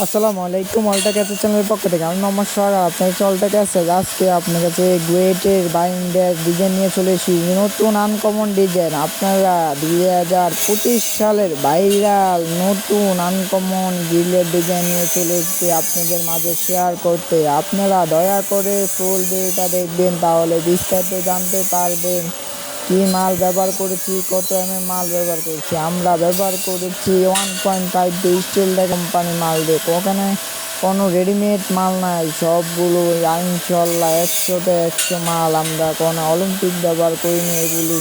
আসসালামু আলাইকুম অলটা ক্যাচের চ্যানেলের পক্ষ থেকে আমি মোহাম্মদ সোহাগ। আপনার হচ্ছে অলটা ক্যাচ। আজকে আপনার কাছে গুয়েটের বাইন্ডার ডিজাইন নিয়ে চলে এসেছি, নতুন আনকমন ডিজাইন। আপনারা 2025 সালের ভাইরাল নতুন আনকমন গ্রিলের ডিজাইন নিয়ে চলে এসেছি আপনাদের মাঝে শেয়ার করতে। আপনারা দয়া করে ফুল ভিডিওটা দেখবেন, তাহলে বিস্তারিত জানতে পারবেন কি মাল ব্যবহার করেছি, কত মাল ব্যবহার করেছি। আমরা ব্যবহার করেছি 1.5 স্টিল কোম্পানি মাল দিয়ে। ওখানে কোনো রেডিমেড মাল নাই, সবগুলো ইনশাল্লাহ 100তে 100 মাল। আমরা কোনো অলিম্পিক ব্যবহার করিনি এগুলি।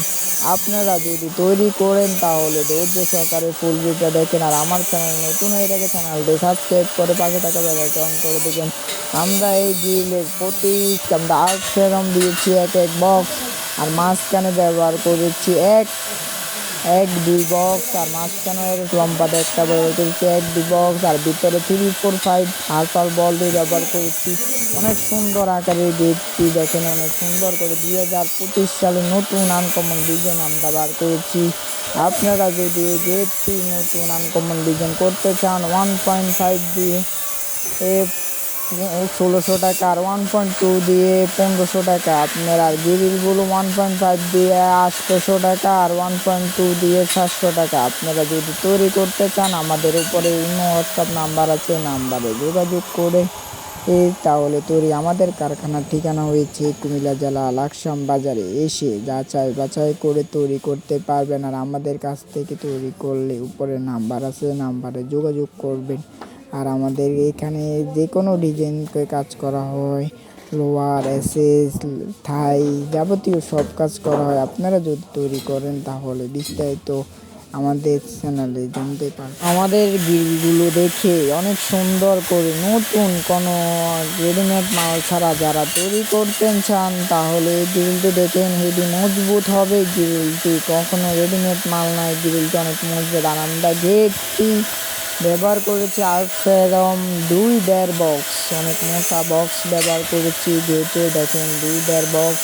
আপনারা যদি তৈরি করেন তাহলে ধৈর্য সহকারে ফুল ভিডিওটা দেখেন। আর আমার চ্যানেল নতুন হয়ে থাকে, চ্যানেলটি সাবস্ক্রাইব করে পাশে থাকা বেল আইকন করে দেবেন। আমরা এই গ্রিলের প্রতি আমরা আর্ট সেরম দিয়েছি এক বক্স, আর মাঝখানে ব্যবহার করেছি এক দুই বক্স, আর মাঝখানে লম্বাতে একটা ব্যবহার করেছি 1-2 বক্স, আর ভিতরে 3-4-5 হারপাল বল দিয়ে ব্যবহার করেছি। অনেক সুন্দর আকারের গেটটি দেখেন, অনেক সুন্দর করে 2025 সালে নতুন আনকমন ডিজাইন আমরা বার করেছি। আপনারা যদি এই গেটটি নতুন আনকমন ডিজাইন করতে চান 1.5 দিয়ে 1600 টাকা, আর 1.2 দিয়ে 1500 টাকা। আপনারা গ্রিলগুলো 1.5 দিয়ে 800 টাকা, আর 1.2 দিয়ে 700 টাকা। আপনারা যদি তৈরি করতে চান আমাদের উপরে ইমো হোয়াটসঅ্যাপ নাম্বার আছে, নাম্বারে যোগাযোগ করে তাহলে তৈরি। আমাদের কারখানার ঠিকানা হয়েছে কুমিল্লা জেলা লাকসাম বাজারে। এসে যাচাই বাছাই করে তৈরি করতে পারবেন। আর আমাদের কাছ থেকে তৈরি করলে উপরে নাম্বার আছে, নাম্বারে যোগাযোগ করবেন। আর আমাদের এখানে যে কোনো ডিজাইনকে কাজ করা হয়, লোয়ার এসএস থাই যাবতীয় সব কাজ করা হয়। আপনারা যদি তৈরি করেন তাহলে বিস্তারিত আমাদের চ্যানেলে জানতে পারেন। আমাদের গ্রিলগুলো দেখে অনেক সুন্দর করে নতুন কোনো রেডিমেড মাল ছাড়া যারা তৈরি করতে চান তাহলে গ্রিলটি দেখেন, হেভি মজবুত হবে গ্রিলটি। কখনো রেডিমেড মাল নাই, গ্রিলটি অনেক মজবুত। আর আমরা গেটটি ব্যবহার করেছি আর্টফেরম 2.5 বক্স, অনেক মোটা বক্স ব্যবহার করেছি গেটে দেখেন 2.5 বক্স।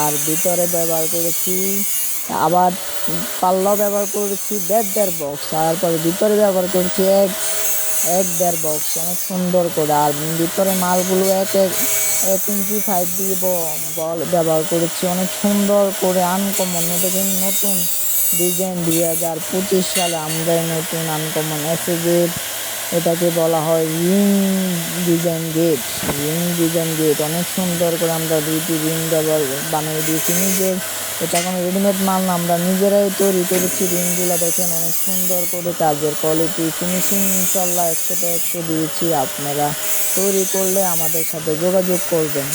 আর ভিতরে ব্যবহার করেছি আবার পাল্লা ব্যবহার করেছি 1.5 বক্স। তারপরে ভিতরে ব্যবহার করেছি 1.5 বক্স, অনেক সুন্দর করে। আর ভিতরে মালগুলো 1 ইঞ্চি 5 দিয়ে বল ব্যবহার করেছি, অনেক সুন্দর করে আনকমন দেখেন নতুন ডিজাইন। 2025 সালে আমরা নতুন আনকমন এসে গেট, এটাকে বলা হয় রিং ডিজাইন গেট। অনেক সুন্দর করে আমরা 2টি রিং বানিয়ে দিয়েছি নিজের। এটা কোনো রেডিমেড মাল না, আমরা নিজেরাই তৈরি করেছি। রিংগুলো দেখেন অনেক সুন্দর করে, কাজের কোয়ালিটি ফিনিশিং ইনশাল্লাহ 100তে 100 দিয়েছি। আপনারা তৈরি করলে আমাদের সাথে যোগাযোগ করবেন।